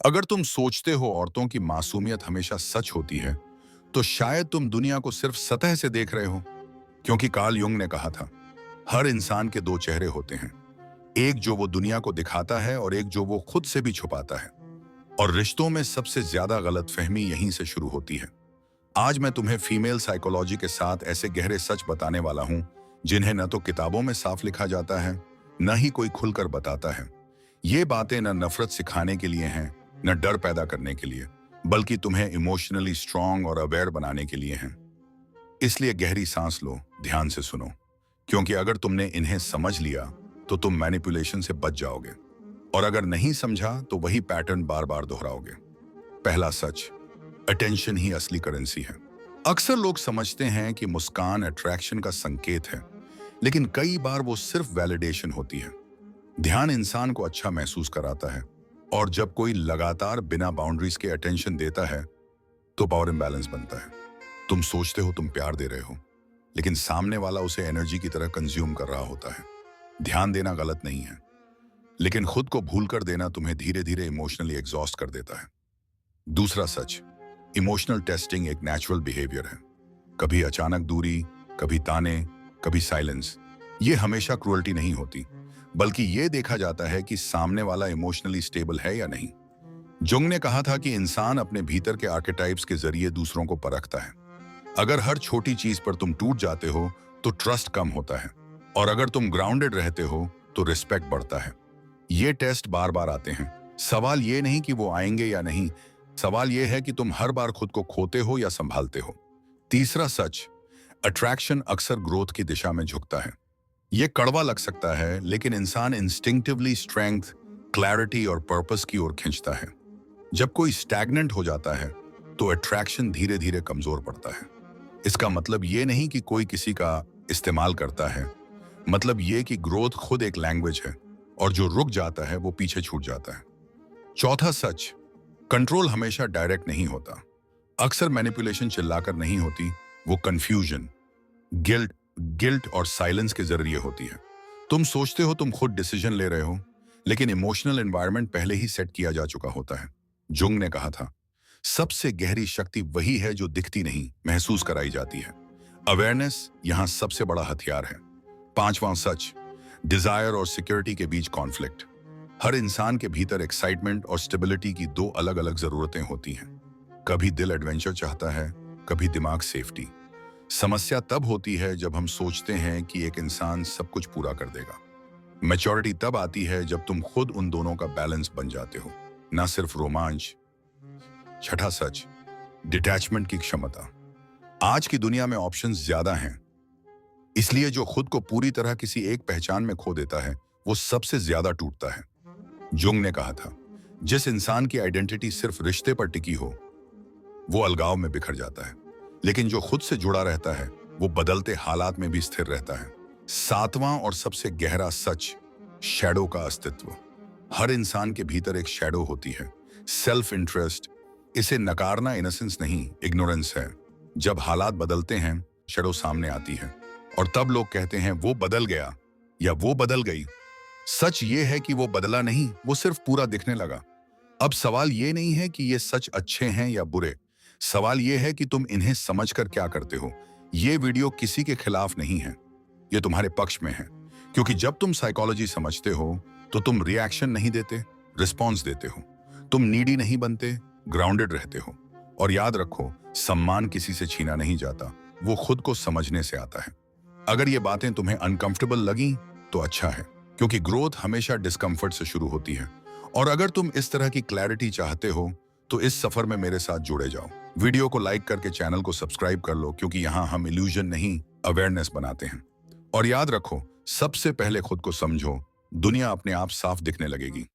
अगर तुम सोचते हो औरतों की मासूमियत हमेशा सच होती है, तो शायद तुम दुनिया को सिर्फ सतह से देख रहे हो। क्योंकि कार्ल युंग ने कहा था, हर इंसान के दो चेहरे होते हैं, एक जो वो दुनिया को दिखाता है और एक जो वो खुद से भी छुपाता है। और रिश्तों में सबसे ज्यादा गलतफहमी यहीं से शुरू होती है। आज मैं तुम्हें फीमेल साइकोलॉजी के साथ ऐसे गहरे सच बताने वाला हूं, जिन्हें न तो किताबों में साफ लिखा जाता है, न ही कोई खुलकर बताता है। ये बातें न नफरत सिखाने के लिए हैं, न डर पैदा करने के लिए, बल्कि तुम्हें इमोशनली स्ट्रांग और अवेयर बनाने के लिए हैं। इसलिए गहरी सांस लो, ध्यान से सुनो, क्योंकि अगर तुमने इन्हें समझ लिया तो तुम मैनिपुलेशन से बच जाओगे, और अगर नहीं समझा तो वही पैटर्न बार बार दोहराओगे। पहला सच, अटेंशन ही असली करेंसी है। अक्सर लोग समझते हैं कि मुस्कान अट्रैक्शन का संकेत है, लेकिन कई बार वो सिर्फ वैलिडेशन होती है। ध्यान इंसान को अच्छा महसूस कराता है, और जब कोई लगातार बिना बाउंड्रीज के अटेंशन देता है तो पावर इम्बैलेंस बनता है। तुम सोचते हो तुम प्यार दे रहे हो, लेकिन सामने वाला उसे एनर्जी की तरह कंज्यूम कर रहा होता है। ध्यान देना गलत नहीं है, लेकिन खुद को भूल कर देना तुम्हें धीरे धीरे इमोशनली एग्जॉस्ट कर देता है। दूसरा सच, इमोशनल टेस्टिंग एक नेचुरल बिहेवियर है। कभी अचानक दूरी, कभी ताने, कभी साइलेंस। ये हमेशा क्रूअल्टी नहीं होती, बल्कि ये देखा जाता है कि सामने वाला इमोशनली स्टेबल है या नहीं। जुंग ने कहा था कि इंसान अपने भीतर के आर्केटाइप्स के जरिए दूसरों को परखता है। अगर हर छोटी चीज पर तुम टूट जाते हो तो ट्रस्ट कम होता है, और अगर तुम ग्राउंडेड रहते हो तो रिस्पेक्ट बढ़ता है। ये टेस्ट बार बार आते हैं। सवाल ये नहीं कि वो आएंगे या नहीं, सवाल ये है कि तुम हर बार खुद को खोते हो या संभालते हो। तीसरा सच, अट्रैक्शन अक्सर ग्रोथ की दिशा में झुकता है। ये कड़वा लग सकता है, लेकिन इंसान इंस्टिंक्टिवली स्ट्रेंथ, क्लैरिटी और पर्पस की ओर खींचता है। जब कोई स्टैग्नेंट हो जाता है तो अट्रैक्शन धीरे धीरे कमजोर पड़ता है। इसका मतलब ये नहीं कि कोई किसी का इस्तेमाल करता है, मतलब ये कि ग्रोथ खुद एक लैंग्वेज है, और जो रुक जाता है वो पीछे छूट जाता है। चौथा सच, कंट्रोल हमेशा डायरेक्ट नहीं होता। अक्सर मैनिपुलेशन चिल्लाकर नहीं होती, वो कंफ्यूजन, गिल्ट गिल्ट और साइलेंस के जरिए होती है। तुम सोचते हो तुम खुद डिसीजन ले रहे हो, लेकिन इमोशनल एनवायरनमेंट पहले ही सेट किया जा चुका होता है। जुंग ने कहा था, सबसे गहरी शक्ति वही है जो दिखती नहीं, महसूस कराई जाती है। अवेयरनेस यहां सबसे बड़ा हथियार है। पांचवां सच, डिजायर और सिक्योरिटी के बीच कॉन्फ्लिक्ट। हर इंसान के भीतर एक्साइटमेंट और स्टेबिलिटी की दो अलग अलग जरूरतें होती हैं। कभी दिल एडवेंचर चाहता है, कभी दिमाग सेफ्टी। समस्या तब होती है जब हम सोचते हैं कि एक इंसान सब कुछ पूरा कर देगा। मैच्योरिटी तब आती है जब तुम खुद उन दोनों का बैलेंस बन जाते हो, ना सिर्फ रोमांच। छठा सच, डिटैचमेंट की क्षमता। आज की दुनिया में ऑप्शंस ज्यादा हैं, इसलिए जो खुद को पूरी तरह किसी एक पहचान में खो देता है वो सबसे ज्यादा टूटता है। जुंग ने कहा था, जिस इंसान की आइडेंटिटी सिर्फ रिश्ते पर टिकी हो वो अलगाव में बिखर जाता है, लेकिन जो खुद से जुड़ा रहता है वो बदलते हालात में भी स्थिर रहता है। सातवां और सबसे गहरा सच, शैडो का अस्तित्व। हर इंसान के भीतर एक शैडो होती है, सेल्फ इंटरेस्ट। इसे नकारना इनोसेंस नहीं, इग्नोरेंस है। जब हालात बदलते हैं, शैडो सामने आती है, और तब लोग कहते हैं वो बदल गया या वो बदल गई। सच ये है कि वो बदला नहीं, वो सिर्फ पूरा दिखने लगा। अब सवाल ये नहीं है कि ये सच अच्छे हैं या बुरे, सवाल ये है कि तुम इन्हें समझकर क्या करते हो। ये वीडियो किसी के खिलाफ नहीं है, ये तुम्हारे पक्ष में है। क्योंकि जब तुम साइकोलॉजी समझते हो तो तुम रिएक्शन नहीं देते, रिस्पॉन्स देते हो। तुम नीडी नहीं बनते, ग्राउंडेड रहते हो। और याद रखो, सम्मान किसी से छीना नहीं जाता, वो खुद को समझने से आता है। अगर ये बातें तुम्हें अनकंफर्टेबल लगी तो अच्छा है, क्योंकि ग्रोथ हमेशा डिस्कंफर्ट से शुरू होती है। और अगर तुम इस तरह की क्लैरिटी चाहते हो तो इस सफर में मेरे साथ जुड़े जाओ। वीडियो को लाइक करके चैनल को सब्सक्राइब कर लो, क्योंकि यहाँ हम इल्यूजन नहीं, अवेयरनेस बनाते हैं। और याद रखो, सबसे पहले खुद को समझो, दुनिया अपने आप साफ दिखने लगेगी।